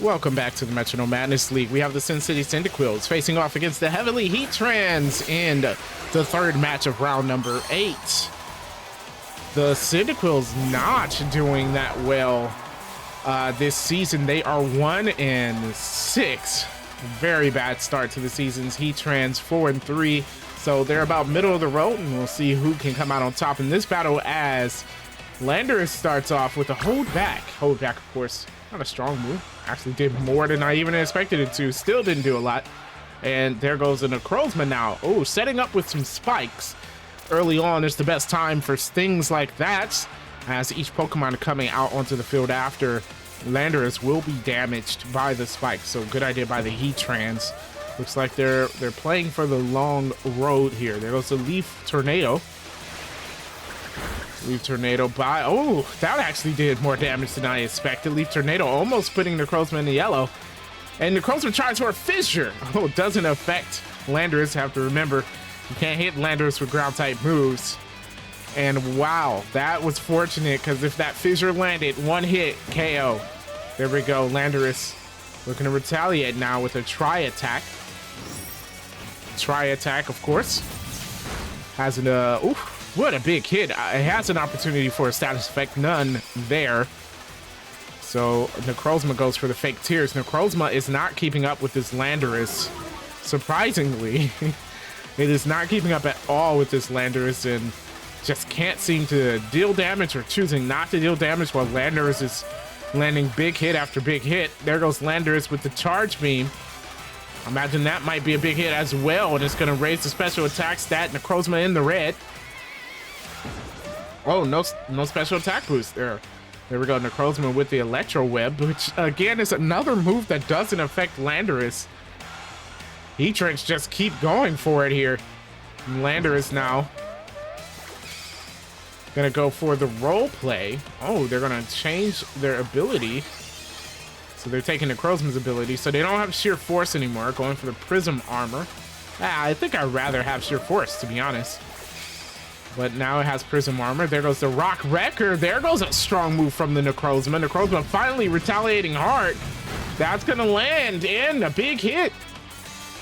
Welcome back to the Metronome Madness League. We have the Sin City Cyndaquils facing off against the Heavily Heattrans in the third match of round number 8. The Cyndaquils not doing that well this season. They are 1-6. Very bad start to the season's Heattrans 4-3. So they're about middle of the road, and we'll see who can come out on top in this battle as Landorus starts off with a hold back. Hold back, of course, not a strong move. Actually did more than I even expected it to. Still didn't do a lot. And there goes a Necrozma now. Oh, setting up with some spikes. Early on is the best time for things like that, as each Pokemon coming out onto the field after Landorus will be damaged by the spikes. So good idea by the Heattrans. Looks like they're playing for the long road here. There goes the Leaf Tornado. Leaf Tornado by... Oh, that actually did more damage than I expected. Leaf Tornado almost putting Necrozma in the yellow. And Necrozma tries for a Fissure. Oh, it doesn't affect Landorus. Have to remember, you can't hit Landorus with ground-type moves. And wow, that was fortunate, because if that Fissure landed, one hit, KO. There we go. Landorus looking to retaliate now with a Tri-Attack. Tri-Attack, of course. Has an... Oof. What a big hit. It has an opportunity for a status effect. None there. So Necrozma goes for the fake tears. Necrozma is not keeping up with this Landorus. Surprisingly, it is not keeping up at all with this Landorus and just can't seem to deal damage, or choosing not to deal damage, while Landorus is landing big hit after big hit. There goes Landorus with the Charge Beam. Imagine that might be a big hit as well, and it's going to raise the special attack stat. Necrozma in the red. Oh, no special attack boost there. There we go, Necrozma with the Electro Web, which again is another move that doesn't affect Landorus. Heattrans just keep going for it here. And Landorus now gonna go for the role play. Oh, they're gonna change their ability. So they're taking Necrozma's ability, so they don't have Sheer Force anymore, going for the Prism Armor. I think I'd rather have Sheer Force, to be honest. But now it has Prism Armor. There goes the Rock Wrecker. There goes a strong move from the Necrozma. Necrozma finally retaliating hard. That's going to land in a big hit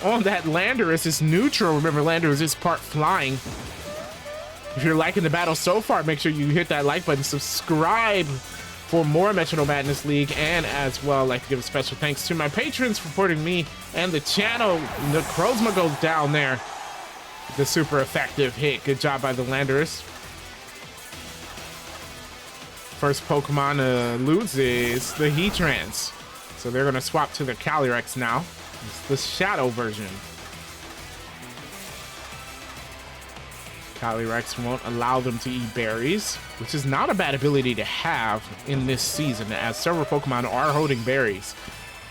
on that Landorus. It's neutral. Remember, Landorus is part flying. If you're liking the battle so far, make sure you hit that like button. Subscribe for more Metronome Madness League. And as well, I'd like to give a special thanks to my patrons for supporting me and the channel. Necrozma goes down there. The super effective hit. Good job by the Landorus. First Pokemon to lose is the Heattrans. So they're going to swap to the Calyrex now. It's the Shadow version. Calyrex won't allow them to eat berries, which is not a bad ability to have in this season, as several Pokemon are holding berries.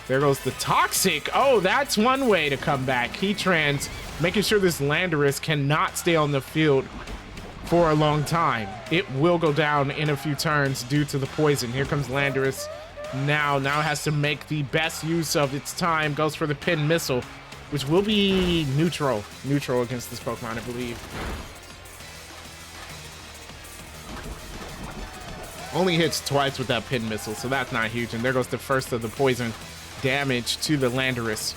There goes the Toxic. Oh, that's one way to come back. Heattrans making sure this Landorus cannot stay on the field for a long time. It will go down in a few turns due to the poison. Here comes Landorus. Now has to make the best use of its time. Goes for the Pin Missile, which will be neutral against this Pokemon, I believe. Only hits twice with that Pin Missile, so that's not huge. And there goes the first of the poison damage to the Landorus.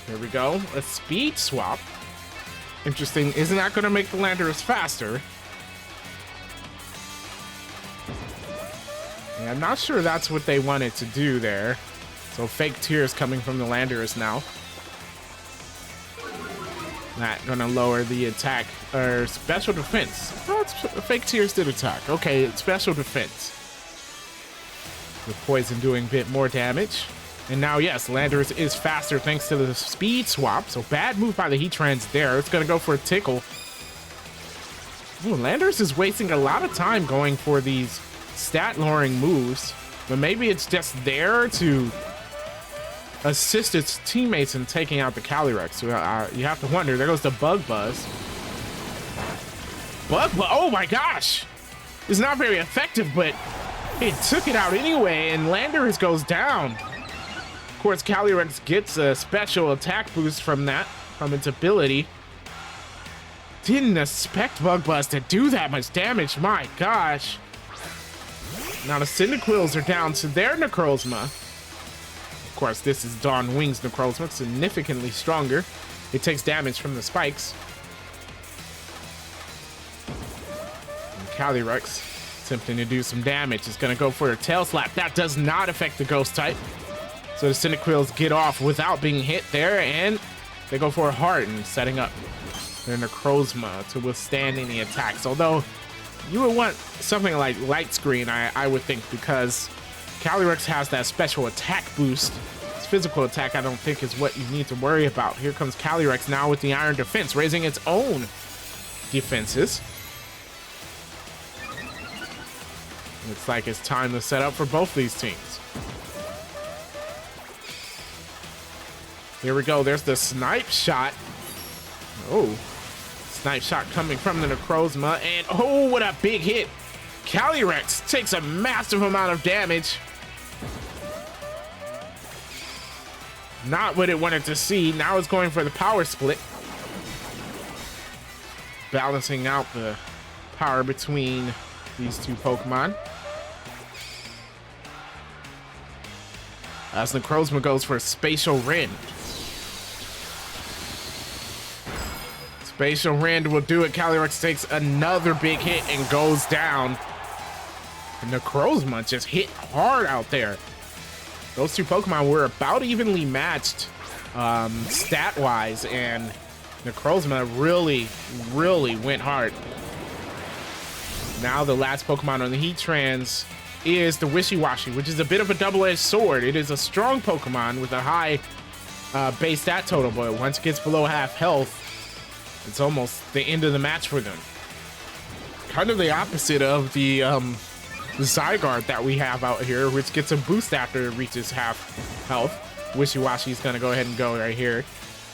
There we go. A speed swap. Interesting. Isn't that going to make the Landorus faster? Yeah, I'm not sure that's what they wanted to do there. So fake tears coming from the Landorus now. Not going to lower the attack or special defense. Oh, it's fake tears did attack. Okay, special defense. The poison doing a bit more damage. And now, yes, Landorus is faster thanks to the speed swap. So bad move by the Heattrans there. It's going to go for a Tickle. Ooh, Landorus is wasting a lot of time going for these stat-lowering moves. But maybe it's just there to assist its teammates in taking out the Calyrex. So you have to wonder. There goes the Bug Buzz. Oh my gosh! It's not very effective, but it took it out anyway, and Landorus goes down. Of course, Calyrex gets a special attack boost from that, from its ability. Didn't expect Bug Buzz to do that much damage. My gosh. Now the Cyndaquils are down to their Necrozma. Of course, this is Dawn Wings Necrozma, significantly stronger. It takes damage from the spikes. And Calyrex, attempting to do some damage, is going to go for a Tail Slap. That does not affect the Ghost type. So the Cyndaquils get off without being hit there, and they go for a Harden, setting up their Necrozma to withstand any attacks. Although, you would want something like Light Screen, I would think, because Calyrex has that special attack boost. Its physical attack, I don't think, is what you need to worry about. Here comes Calyrex now with the Iron Defense, raising its own defenses. Looks like it's time to set up for both these teams. Here we go. There's the Snipe Shot. Oh. Snipe Shot coming from the Necrozma, and oh, what a big hit. Calyrex takes a massive amount of damage. Not what it wanted to see. Now it's going for the power split. Balancing out the power between these two Pokemon. As Necrozma goes for a Spatial Rend. Spatial Rend will do it. Calyrex takes another big hit and goes down. And Necrozma just hit hard out there. Those two Pokemon were about evenly matched stat-wise, and Necrozma really went hard. Now the last Pokemon on the Heattrans is the Wishiwashi, which is a bit of a double-edged sword. It is a strong Pokemon with a high base stat total, but once it gets below half health, it's almost the end of the match for them. Kind of the opposite of the Zygarde that we have out here, which gets a boost after it reaches half health. Wishiwashi is going to go ahead and go right here.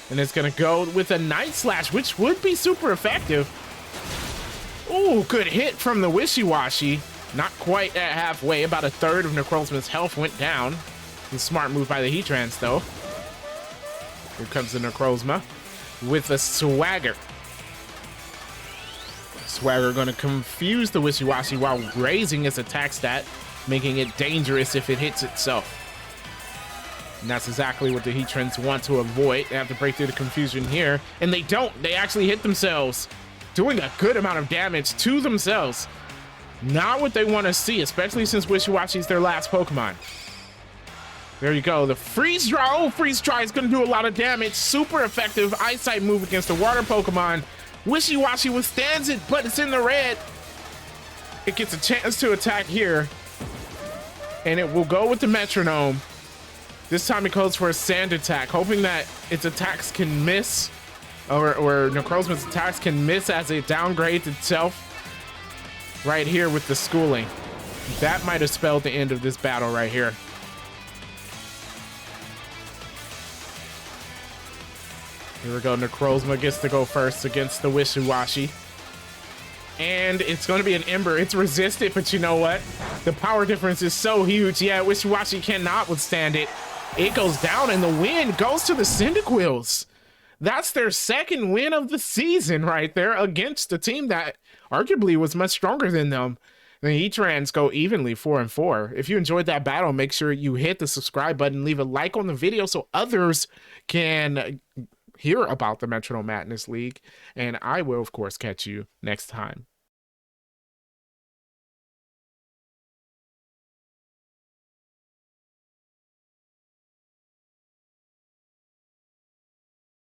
And it's going to go with a Night Slash, which would be super effective. Ooh, good hit from the Wishiwashi. Not quite at halfway. About a third of Necrozma's health went down. A smart move by the Heattrans, though. Here comes the Necrozma with a Swagger. Swagger going to confuse the Wishiwashi while raising its attack stat, making it dangerous if it hits itself. And that's exactly what the Heattrans want to avoid. They have to break through the confusion here, and they don't. They actually hit themselves, doing a good amount of damage to themselves. Not what they want to see, especially since Wishiwashi is their last Pokemon. There you go. The Freeze Dry. Oh, Freeze Dry is going to do a lot of damage. Super effective Eyesight move against the water Pokemon. Wishiwashi withstands it, but it's in the red. It gets a chance to attack here. And it will go with the Metronome. This time it goes for a Sand Attack, hoping that its attacks can miss, or Necrozma's attacks can miss as it downgrades itself. Right here with the Schooling. That might have spelled the end of this battle right here. Here we go. Necrozma gets to go first against the Wishiwashi. And it's going to be an Ember. It's resisted, but you know what? The power difference is so huge. Yeah, Wishiwashi cannot withstand it. It goes down, and the win goes to the Cyndaquils. That's their second win of the season right there against a team that arguably was much stronger than them. The Heattrans go evenly 4-4. If you enjoyed that battle, make sure you hit the subscribe button, leave a like on the video so others can hear about the Metronome Madness League. And I will, of course, catch you next time.